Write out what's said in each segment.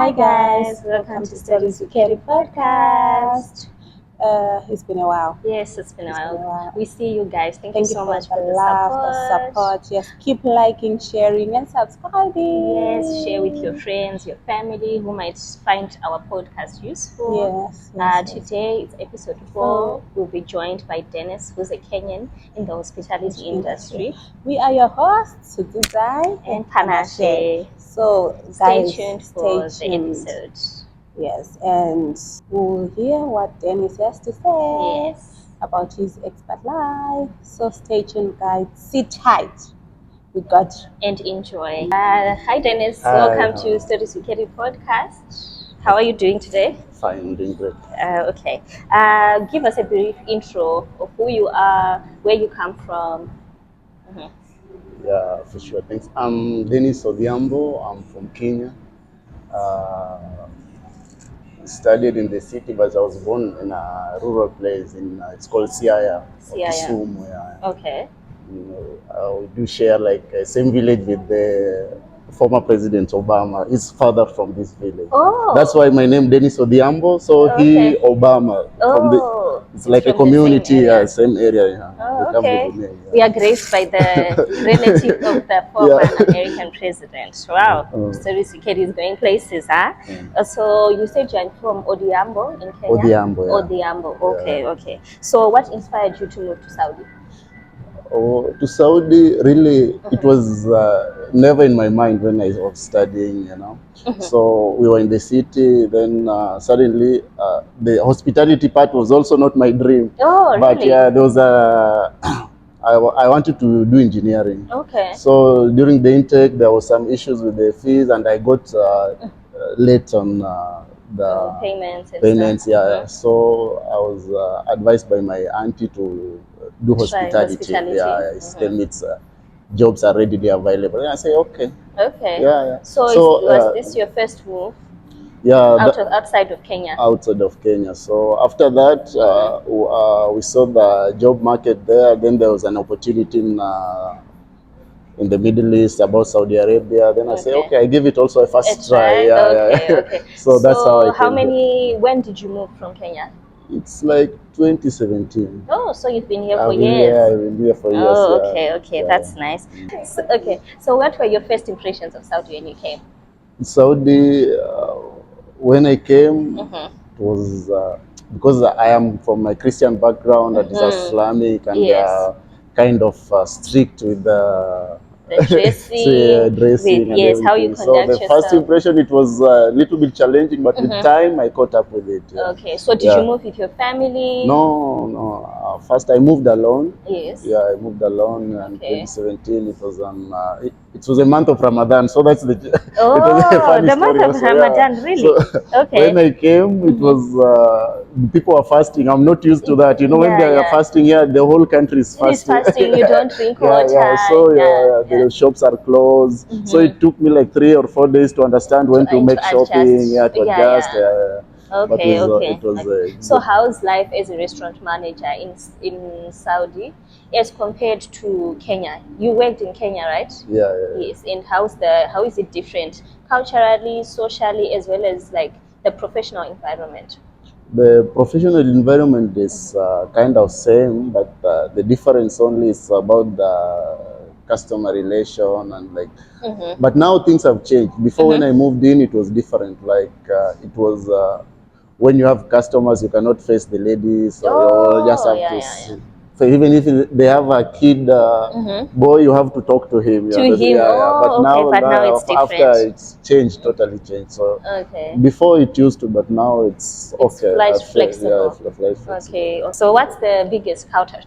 Hi guys, welcome to Stories We Carry podcast. It's been a while. Yes, it's been a while. We see you guys. Thank you so for much for the the love, support. the support. Yes, keep liking, sharing, and subscribing. Yes, share with your friends, your family who might find our podcast useful. Yes. Today it's episode 4. We'll be joined by Dennis, who's a Kenyan in the hospitality industry. We are your hosts, Sudizai and Panashe. So, Stay guys, tuned for the episode. Yes, and we'll hear what Dennis has to say about his expat life. So stay tuned, guys. Sit tight. We got you. And enjoy. Hi, Dennis. Hi, welcome to Stories We Carry podcast. How are you doing today? Fine, I'm doing great. Okay. Give us a brief intro of who you are, where you come from. Yeah, for sure. Thanks. I'm Dennis Odhiambo. I'm from Kenya. Studied in the city, but I was born in a rural place. It's called Siaya, Kisumu. Yeah. Okay. We do share like same village with the former President Obama. His father from this village. Oh. That's why my name Dennis Odhiambo. So he Obama. It's like a community, same area. Yeah. Oh, okay. We are graced by the relative of the former American president. Wow. Stories We Carry is going places, huh? So you said you're from Odhiambo in Kenya? Odhiambo, yeah. Odhiambo. Okay, okay. So what inspired you to move to Saudi? To Saudi, really, it was never in my mind when I was studying, So we were in the city, then suddenly the hospitality part was also not my dream. Oh, really? But yeah, there was I wanted to do engineering. Okay. So during the intake, there was some issues with the fees, and I got late on the payments. Yeah. So I was advised by my auntie to do hospitality. Yeah, it's jobs are readily available. And I say okay. Okay. Yeah. So was this your first move? Yeah. Outside of Kenya. Outside of Kenya. So after that, we saw the job market there. Then there was an opportunity in the Middle East about Saudi Arabia. Then I say, okay, I give it also a first try. Okay. So that's how I came. When did you move from Kenya? It's like 2017. Oh, so you've been here for years. Yeah, I've been here for years. Oh, okay, that's nice. So what were your first impressions of Saudi when you came? Saudi, when I came, it was because I am from a Christian background, that is Islamic and kind of strict with the dressing and how you conduct yourself. So the first impression, it was a little bit challenging, but with time I caught up with it. Okay, so did you move with your family? No. First I moved alone. Yes. Yeah, I moved alone in 2017. It was it was a month of Ramadan, so that's the the month of Ramadan, really? So when I came, it was people are fasting. I'm not used to that. When they are fasting here, the whole country is fasting. You don't drink water. So the shops are closed. So it took me like 3 or 4 days to understand when to make shopping. To adjust. Okay. It was so how's life as a restaurant manager in Saudi as compared to Kenya? You worked in Kenya, right? Yeah. Yes. And how is it different culturally, socially, as well as like the professional environment? The professional environment is kind of same, but the difference only is about the customer relation and like. But now things have changed. Before when I moved in, it was different. Like it was when you have customers, you cannot face the ladies, or you just have to. So even if they have a kid boy, you have to talk to him. But now it's different. After it's changed, totally changed. So before it used to, but now it's okay. Flexible. Okay. So what's the biggest culture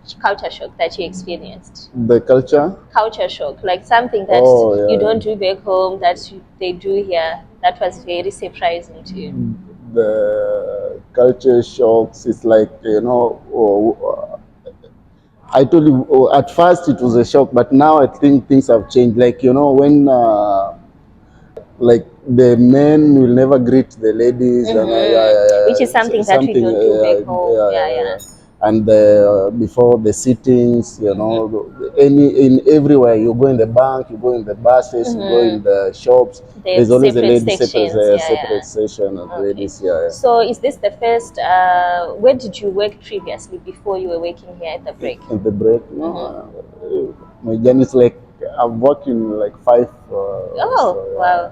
shock that you experienced? The culture shock, like something that you don't do back home that they do here. That was very surprising to you. The culture shocks. It's like I told you at first it was a shock, but now I think things have changed. Like when like the men will never greet the ladies, which is something that we don't do back home. and before the sittings, you know, everywhere you go in the bank, you go in the buses, you go in the shops. There's always a lady separate session of ladies. Yeah. So is this the first? Where did you work previously before you were working here at the break? At the break, no. My journey is like I've worked in like 5. Wow.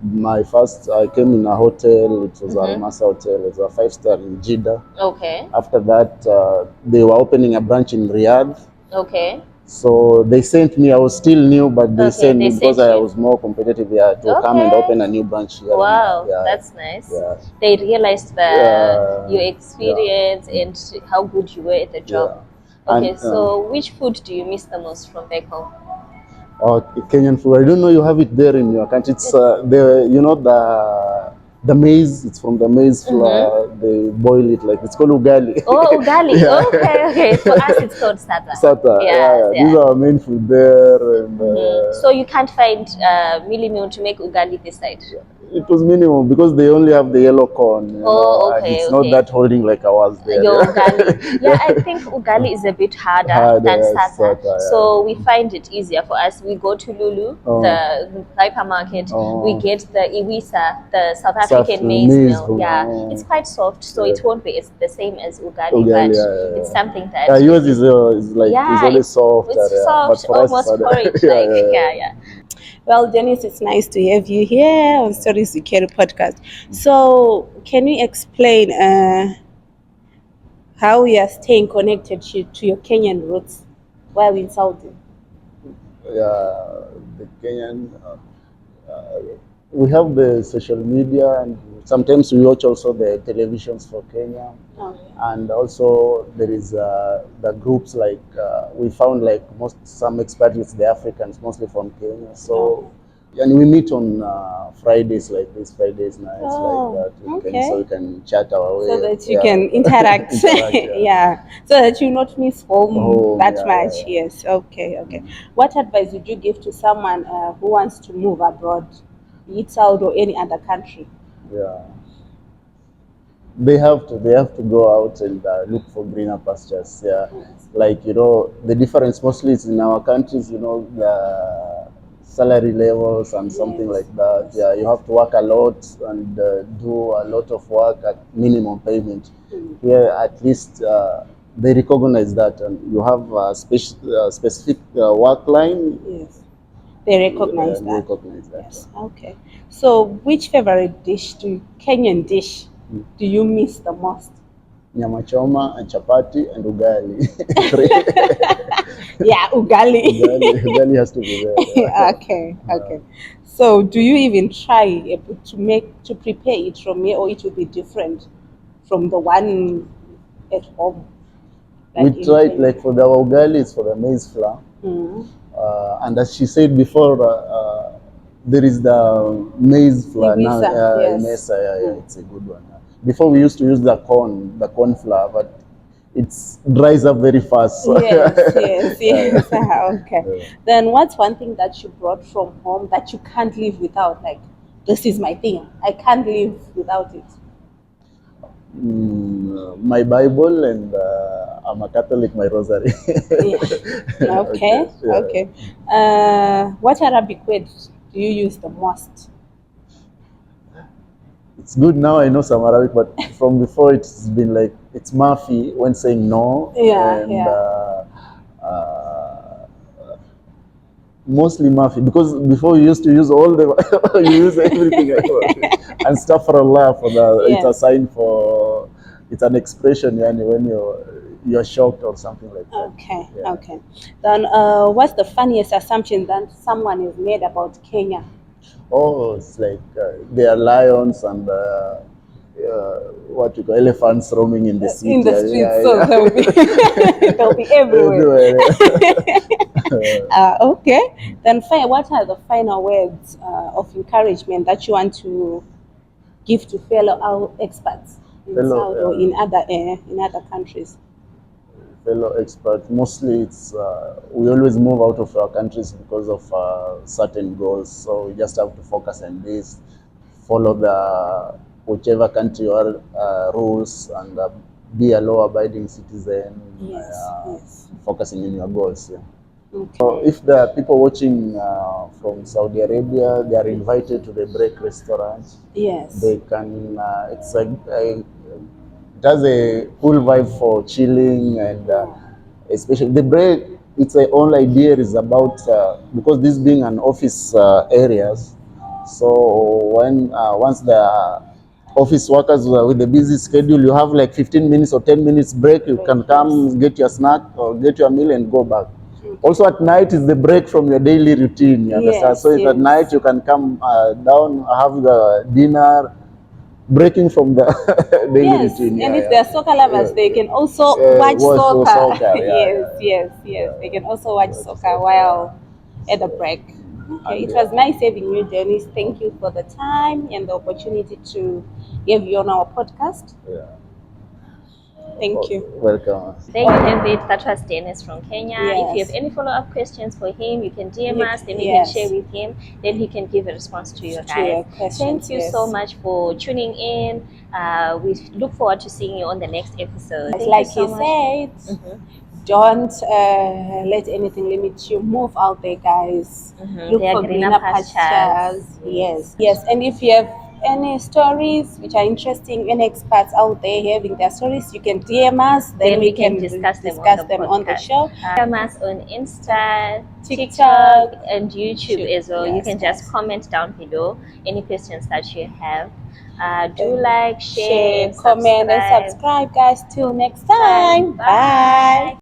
My first, I came in a hotel. It was Al Masa Hotel. It was a 5-star in Jeddah. Okay. After that, they were opening a branch in Riyadh. Okay. So they sent me. I was still new, but they sent me because I was more competitive here to come and open a new branch here. Wow, that's nice. Yeah. They realized your experience and how good you were at the job. Okay, so which food do you miss the most from back home? Kenyan food. I don't know you have it there in your country. It's the maize. It's from the maize flour. They boil it like it's called ugali. Oh, ugali. Okay. For us, it's called sata. Sata. Yeah. These are our main food there. And, so you can't find mealie meal to make ugali this side. It was minimum because they only have the yellow corn. And it's not that holding like ours there. Your ugali. Yeah, I think ugali is a bit harder than sata. So we find it easier for us. We go to Lulu, the hypermarket. We get the iwisa, the South African maize meal. Yeah, it's quite soft, so it won't be the same as ugali, but it's something that. Yours is like it's always soft. It's soft, almost porridge. Yeah. Well, Dennis, it's nice to have you here on Stories We Carry podcast. So, can you explain how we are staying connected to your Kenyan roots while in Saudi? Yeah, the Kenyan. We have the social media, and sometimes we watch also the televisions for Kenya. And also there is the groups like we found like some expatriates, the Africans, mostly from Kenya. So and we meet on Fridays like this, Fridays nights like that. So we can chat our way. So that you can interact. So that you not miss home that much. Yes. Okay. What advice would you give to someone who wants to move abroad, be it Saudi or any other country? Yeah. They have to go out and look for greener pastures. Yeah, like the difference mostly is in our countries. The salary levels and something like that. Yeah, you have to work a lot and do a lot of work at minimum payment. Here, at least they recognize that, and you have a specific work line. Yes, they recognize that. Yes. Okay. So, which favorite Kenyan dish do you miss the most? Nyama choma and chapati and ugali. Yeah, ugali. Ugali has to be there. Okay. So, do you even try to prepare it from here, or it will be different from the one at home? We tried, like for the ugali, it's for the maize flour. And as she said before, there is the maize flour now. It's a good one. Before we used to use the corn flour, but it dries up very fast. So. Yes. Okay. Then what's one thing that you brought from home that you can't live without? Like, this is my thing. I can't live without it. My Bible, and I'm a Catholic, my rosary. Okay. What Arabic words do you use the most? It's good now I know some Arabic, but from before it's been like it's Mafi when saying no. Mostly Mafi, because before you used to use all the you use everything and stuff for Allah for it's a sign for it's an expression when you're shocked or something like that. Okay. Then what's the funniest assumption that someone has made about Kenya? Oh, it's like there are lions and what you call elephants roaming in the city. In the streets, so they'll be everywhere. Okay. Then what are the final words of encouragement that you want to give to fellow expats in South or in other countries? Fellow experts, mostly it's we always move out of our countries because of certain goals, so we just have to focus on this, follow the whichever country or rules, and be a law-abiding citizen, Yes. focusing on your goals. Yeah. Okay. So if the people watching from Saudi Arabia, they are invited to the break restaurant. Yes. They can. It's it has a cool vibe for chilling, and especially the break. Its whole idea is about because this being an office areas. So when once the office workers with a busy schedule, you have like 15 minutes or 10 minutes break. You can come get your snack or get your meal and go back. Also at night is the break from your daily routine. You understand? Yes, So if at night you can come down, have the dinner, breaking from the daily routine. And if they're soccer lovers, they can also watch soccer. Yes. They can also watch soccer while at the break. Okay, it was nice having you, Dennis. Thank you for the time and the opportunity to have you on our podcast. Thank you. Welcome. Thank you, David. That was Dennis from Kenya. If you have any follow-up questions for him, you can DM us, then we can share with him, then he can give a response to you guys. Thank you so much for tuning in. We look forward to seeing you on the next episode. Like you said, don't let anything limit you. Move out there, guys. Look for greener pastures. Yes. And if you have any stories which are interesting, any experts out there having their stories, you can DM us. Then we can discuss them on the show. DM us on Insta, TikTok, and YouTube as well. You can just comment down below any questions that you have. Do like, share, comment, and subscribe, guys. Till next time. Bye.